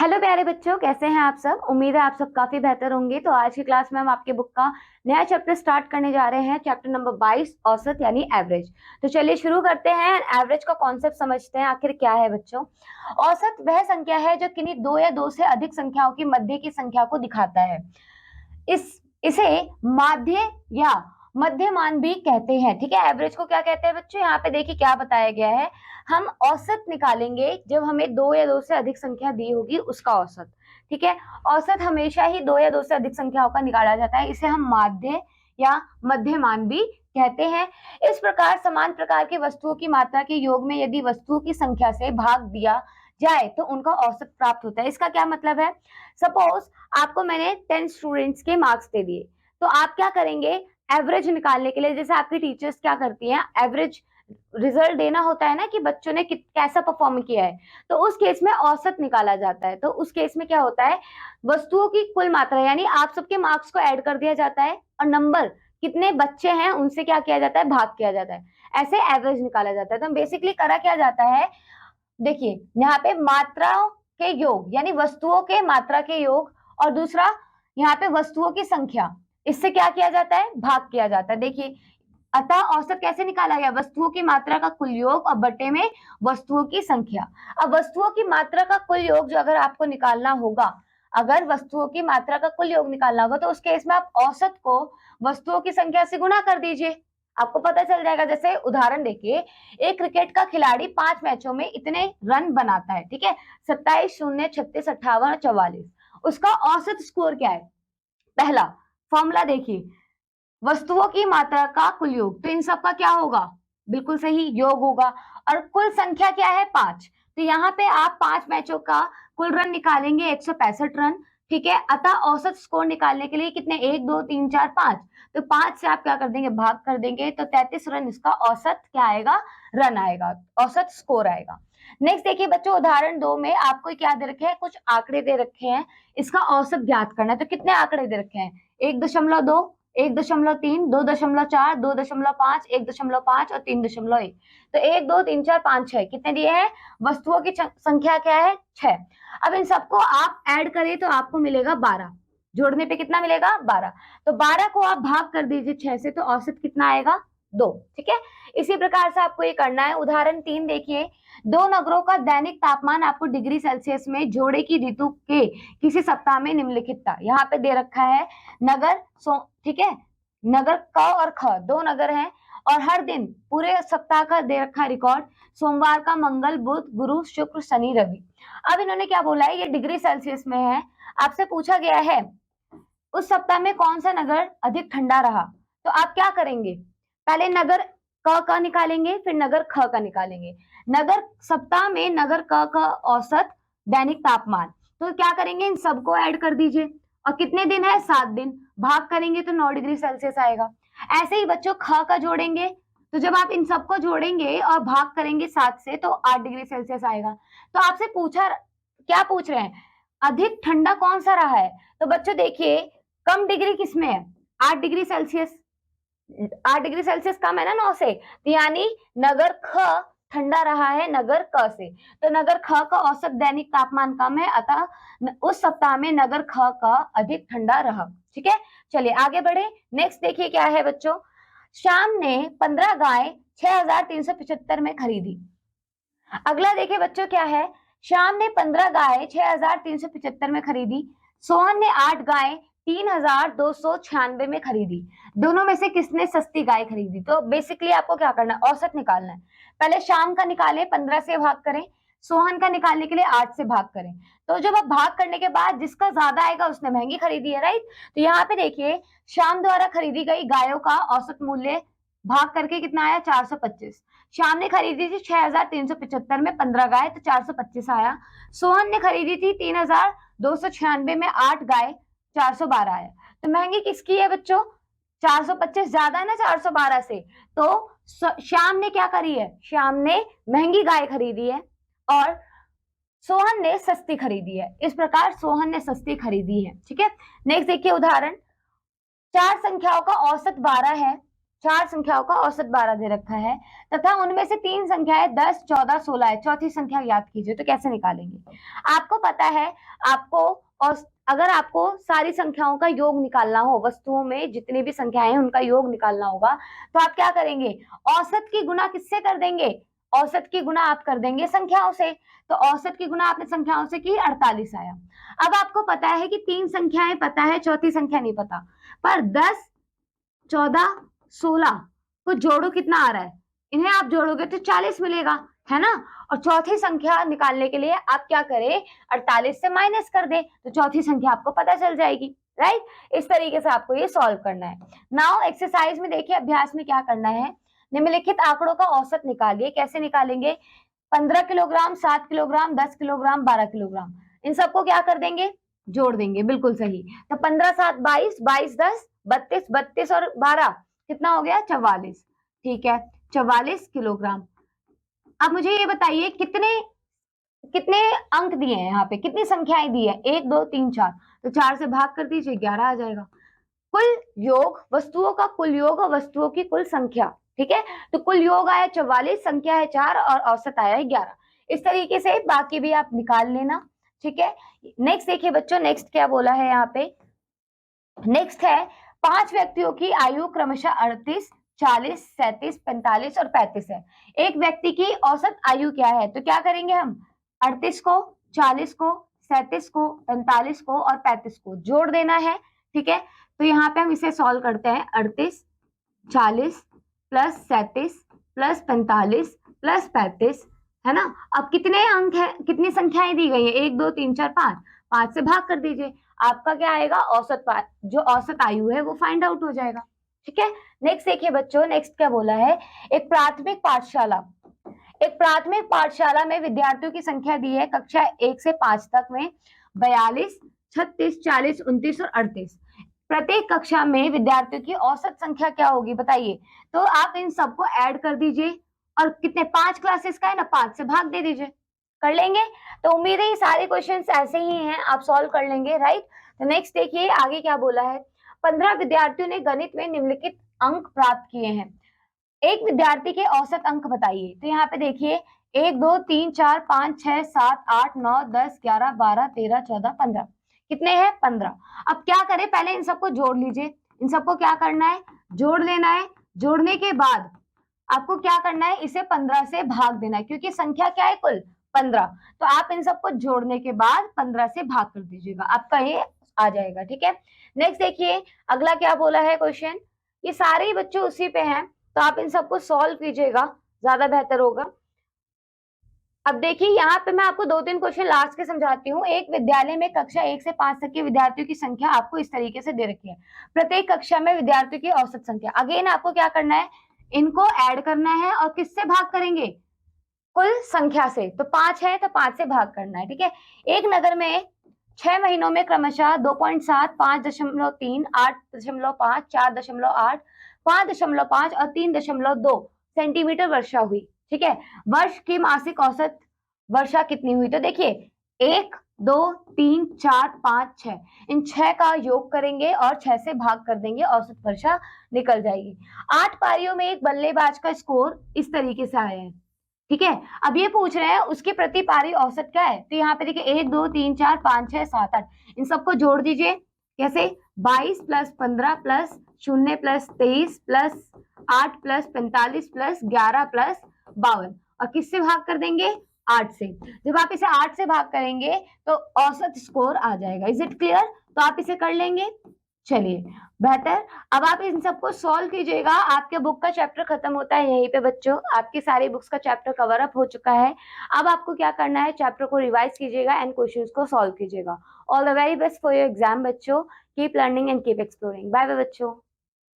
Hello प्यारे बच्चों, कैसे हैं आप सब। उम्मीद है आप सब काफी बेहतर होंगे। तो आज की क्लास में हम आपके बुक का नया चैप्टर स्टार्ट करने जा रहे हैं, चैप्टर नंबर 22, औसत यानी एवरेज। तो चलिए शुरू करते हैं। एवरेज का कॉन्सेप्ट समझते हैं, आखिर क्या है बच्चों। औसत वह संख्या है जो किन्हीं दो या दो से अधिक संख्याओं की मध्य की संख्या को दिखाता है। इसे माध्य या मध्यमान भी कहते हैं। ठीक है, एवरेज को क्या कहते हैं बच्चों, यहाँ पे देखिए क्या बताया गया है। हम औसत निकालेंगे जब हमें दो या दो से अधिक संख्या दी होगी, उसका औसत। ठीक है, औसत हमेशा ही दो या दो से अधिक संख्याओं का निकाला जाता है। इसे हम माध्य या मध्यमान भी कहते हैं। इस प्रकार समान प्रकार की वस्तुओं की मात्रा के योग में यदि वस्तुओं की संख्या से भाग दिया जाए तो उनका औसत प्राप्त होता है। इसका क्या मतलब है, सपोज आपको मैंने 10 स्टूडेंट्स के मार्क्स दे दिए, तो आप क्या करेंगे, एवरेज निकालने के लिए, जैसे आपकी टीचर्स क्या करती हैं, एवरेज रिजल्ट देना होता है ना कि बच्चों ने कैसा परफॉर्म किया है, तो उस केस में औसत निकाला जाता है। तो उस केस में क्या होता है, वस्तुओं की कुल मात्रा यानी आप सबके मार्क्स को ऐड कर दिया जाता है और नंबर कितने बच्चे हैं उनसे क्या किया जाता है, भाग किया जाता है। ऐसे एवरेज निकाला जाता है। तो बेसिकली करा क्या जाता है, देखिए यहाँ पे मात्राओं के योग यानी वस्तुओं के मात्रा के योग, और दूसरा यहाँ पे वस्तुओं की संख्या, इससे क्या किया जाता है, भाग किया जाता है। देखिए अतः औसत कैसे निकाला गया, वस्तुओं की मात्रा का कुल योग और बटे में वस्तुओं की संख्या। अब वस्तुओं की मात्रा का कुल योग जो अगर आपको निकालना होगा, अगर वस्तुओं की मात्रा का कुल योग निकालना होगा तो उस केस में आप औसत को वस्तुओं की संख्या से गुणा कर दीजिए, आपको पता चल जाएगा। जैसे उदाहरण देखिए, एक क्रिकेट का खिलाड़ी 5 मैचों में इतने रन बनाता है, ठीक है, 27, 0, 36, 58 और 44, उसका औसत स्कोर क्या है। पहला फॉर्मूला देखिए, वस्तुओं की मात्रा का कुल योग, तो इन सब का क्या होगा, बिल्कुल सही योग होगा। और कुल संख्या क्या है, 5, तो यहाँ पे आप 5 मैचों का कुल रन निकालेंगे 165 रन। ठीक है, अतः औसत स्कोर निकालने के लिए कितने, 1, 2, 3, 4, 5, तो 5 से आप क्या कर देंगे, भाग कर देंगे, तो 33 रन इसका औसत क्या आएगा, रन आएगा, औसत स्कोर आएगा। नेक्स्ट देखिए बच्चों, उदाहरण 2 में आपको क्या दे रखे हैं, कुछ आंकड़े दे रखे हैं, इसका औसत ज्ञात करना है। तो कितने आंकड़े दे रखे हैं, 1.2, 1.3, 2.4, 2.5, 1.5 और 3.1। तो 1, 2, 3, 4, 5, 6 कितने दिए हैं, वस्तुओं की संख्या क्या है, 6। अब इन सबको आप ऐड करें तो आपको मिलेगा 12, जोड़ने पे कितना मिलेगा, 12। तो 12 को आप भाग कर दीजिए 6 से, तो औसत कितना आएगा, 2। ठीक है, इसी प्रकार से आपको ये करना है। उदाहरण 3 देखिए, दो नगरों का दैनिक तापमान आपको डिग्री सेल्सियस में जोड़े की ऋतु के किसी सप्ताह में निम्नलिखित था। यहाँ पे दे रखा है नगर ठीक है, नगर क और ख दो नगर हैं, और हर दिन पूरे सप्ताह का दे रखा रिकॉर्ड, सोमवार का, मंगल, बुध, गुरु, शुक्र, शनि, रवि। अब इन्होंने क्या बोला है, ये डिग्री सेल्सियस में है। आपसे पूछा गया है उस सप्ताह में कौन सा नगर अधिक ठंडा रहा, तो आप क्या करेंगे, पहले नगर क का निकालेंगे, फिर नगर ख का निकालेंगे। नगर सप्ताह में नगर क का औसत दैनिक तापमान, तो क्या करेंगे, इन सबको ऐड कर दीजिए, और कितने दिन है, 7 दिन, भाग करेंगे तो 9 डिग्री सेल्सियस आएगा। ऐसे ही बच्चों ख का जोड़ेंगे, तो जब आप इन सबको जोड़ेंगे और भाग करेंगे 7 से तो 8 डिग्री सेल्सियस आएगा। तो आपसे पूछा, क्या पूछ रहे हैं, अधिक ठंडा कौन सा रहा है, तो बच्चों देखिए कम डिग्री किसमें है, 8 डिग्री सेल्सियस, 8 डिग्री सेल्सियस कम है ना 9 से, तो यानी नगर ख ठंडा रहा है नगर क से। तो नगर ख का औसत दैनिक तापमान कम है, अतः उस सप्ताह में नगर ख का अधिक ठंडा रहा। ठीक है, चलिए आगे बढ़े। नेक्स्ट देखिए क्या है बच्चों, शाम ने 15 गाय 6375 में खरीदी। अगला देखिए बच्चों क्या है, शाम ने 15 गाय 6375 में खरीदी, सोहन ने 8 गाय 3296 में खरीदी। दोनों में से किसने सस्ती गाय खरीदी, तो बेसिकली आपको क्या करना है, औसत निकालना है। पहले शाम का निकाले, 15 से भाग करें, सोहन का निकालने के लिए 8 से भाग करें। तो जब आप भाग करने के बाद जिसका ज्यादा आएगा उसने महंगी खरीदी है, राइट। तो यहाँ पे देखिए शाम द्वारा खरीदी गई गायों का औसत मूल्य भाग करके कितना आया, 425। शाम ने खरीदी थी 6375 में 15 गाय, तो 425 आया। सोहन ने खरीदी थी 3296 में 8 गाय, 412 आया। तो महंगी किसकी है बच्चों, 425 ज्यादा है ना 412 से, तो शाम ने क्या करी है, शाम ने महंगी गाय खरीदी है और सोहन ने सस्ती खरीदी है। इस प्रकार सोहन ने सस्ती खरीदी है। ठीक है, नेक्स्ट देखिए उदाहरण, चार संख्याओं का औसत 12 है, चार संख्याओं का औसत 12 दे रखा है तथा उनमें से तीन संख्याएं 10, 14, 16 है, चौथी संख्या याद कीजिए, तो कैसे निकालेंगे। आपको पता है आपको, और अगर आपको सारी संख्याओं का योग निकालना हो, वस्तुओं में जितनी भी संख्याएं हैं उनका योग निकालना होगा, तो आप क्या करेंगे, औसत की गुना किससे कर देंगे, औसत की गुना आप कर देंगे संख्याओं से। तो औसत की गुना आपने संख्याओं से की, 48 आया। अब आपको पता है कि 3 संख्याएं पता है, चौथी संख्या नहीं पता, पर 10, 14, 16 को जोड़ो, कितना आ रहा है, इन्हें आप जोड़ोगे तो 40 मिलेगा, है ना। और चौथी संख्या निकालने के लिए आप क्या करें, 48 से माइनस कर दे, तो चौथी संख्या आपको पता चल जाएगी, राइट। इस तरीके से आपको ये सॉल्व करना है। नाउ एक्सरसाइज में देखिए, अभ्यास में क्या करना है, निम्नलिखित आंकड़ों का औसत निकालिए। कैसे निकालेंगे, 15 किलोग्राम, 7 किलोग्राम, 10 किलोग्राम, 12 किलोग्राम, इन सबको क्या कर देंगे, जोड़ देंगे, बिल्कुल सही। तो 15 7 22, 22 10 32, 32 और 12 कितना हो गया, 44। ठीक है, 44 किलोग्राम। अब मुझे ये बताइए कितने कितने अंक दिए हैं, यहाँ पे कितनी संख्याएं दी है, 1 2 3 4, तो 4 से भाग कर दीजिए, 11 आ जाएगा। कुल योग, वस्तुओं का कुल योग और वस्तुओं की कुल संख्या, ठीक है। तो कुल योग आया 44, संख्या है 4 और औसत आया है 11। इस तरीके से बाकी भी आप निकाल लेना, ठीक है। नेक्स्ट देखिए बच्चों, नेक्स्ट क्या बोला है यहाँ पे, नेक्स्ट है 5 व्यक्तियों की आयु क्रमशः 38, 40, 37, 45 और 35 है। एक व्यक्ति की औसत आयु क्या है, तो क्या करेंगे हम, 38 को, 40 को, 37 को, 45 को और 35 को जोड़ देना है, ठीक है। तो यहाँ पे हम इसे सॉल्व करते हैं, 38, 40 प्लस 37 प्लस 45 प्लस 35, है ना। अब कितने अंक है, कितनी संख्याएं दी गई है, 1 2 3 4 5, 5 से भाग कर दीजिए, आपका क्या आएगा, औसत, जो औसत आयु है वो फाइंड आउट हो जाएगा, ठीक है। नेक्स्ट देखिए बच्चों, नेक्स्ट क्या बोला है, एक प्राथमिक पाठशाला, एक प्राथमिक पाठशाला में विद्यार्थियों की संख्या दी है कक्षा 1 से 5 तक में 42, 36, 40, 29 और 38। प्रत्येक कक्षा में विद्यार्थियों की औसत संख्या क्या होगी बताइए। तो आप इन सबको ऐड कर दीजिए, और कितने, 5 क्लासेस का है ना, 5 से भाग दे दीजिए, कर लेंगे। तो उम्मीद है ये सारे क्वेश्चंस ऐसे ही हैं, आप सॉल्व कर लेंगे, राइट। तो नेक्स्ट देखिए आगे क्या बोला है, 15 विद्यार्थियों ने गणित में निम्नलिखित अंक प्राप्त किए हैं, एक विद्यार्थी के औसत अंक बताइए। तो यहाँ पे देखिए 1 2 3 4 5 6 7 8 9 10 11 12 13 14 15, कितने हैं, 15। अब क्या करें, पहले इन सबको जोड़ लीजिए, इन सबको क्या करना है, जोड़ लेना है। जोड़ने के बाद आपको क्या करना है, इसे 15 से भाग देना है, क्योंकि संख्या क्या है, कुल 15। तो आप इन सबको जोड़ने के बाद 15 से भाग कर दीजिएगा, आपका ये आ जाएगा, ठीक है। नेक्स्ट देखिए अगला क्या बोला है क्वेश्चन, ये सारे ही बच्चों उसी पे हैं, तो आप इन सबको सॉल्व कीजिएगा, ज्यादा बेहतर होगा। अब देखिए यहाँ पे मैं आपको 2-3 क्वेश्चन लास्ट के समझाती हूँ। एक विद्यालय में कक्षा 1 से 5 तक के विद्यार्थियों की संख्या आपको इस तरीके से दे रखी है, प्रत्येक कक्षा में विद्यार्थियों की औसत संख्या। अगेन आपको क्या करना है, इनको ऐड करना है, और किससे भाग करेंगे, कुल संख्या से। तो 5 है तो 5 से भाग करना है, ठीक है। एक नगर में 6 महीनों में क्रमशः 2.7, 5.3, 8.5, 4.8, 5.5 और 3.2 सेंटीमीटर वर्षा हुई, ठीक है। वर्ष की मासिक औसत वर्षा कितनी हुई, तो देखिए 1 2 3 4 5 6, इन 6 का योग करेंगे और 6 से भाग कर देंगे, औसत वर्षा निकल जाएगी। 8 पारियों में एक बल्लेबाज का स्कोर इस तरीके से आया है, ठीक है। अब ये पूछ रहे हैं उसकी प्रति पारी औसत क्या है, तो यहाँ पे देखिए 1 2 3 4 5 6 7 8, इन सबको जोड़ दीजिए, कैसे, 22 plus 15 plus 0 plus 23 plus 8 plus 45 plus 11 plus 52, और किससे भाग कर देंगे, 8 से। जब आप इसे 8 से भाग करेंगे तो औसत स्कोर आ जाएगा। इज इट क्लियर, तो आप इसे कर लेंगे, चलिए बेहतर। अब आप इन सबको सॉल्व कीजिएगा, आपके बुक का चैप्टर खत्म होता है यहीं पे बच्चों, आपकी सारी बुक्स का चैप्टर कवर अप हो चुका है। अब आपको क्या करना है, चैप्टर को रिवाइज कीजिएगा एंड क्वेश्चंस को सॉल्व कीजिएगा। All the very best for your exam बच्चों, keep learning and keep exploring. Bye bye बच्चों।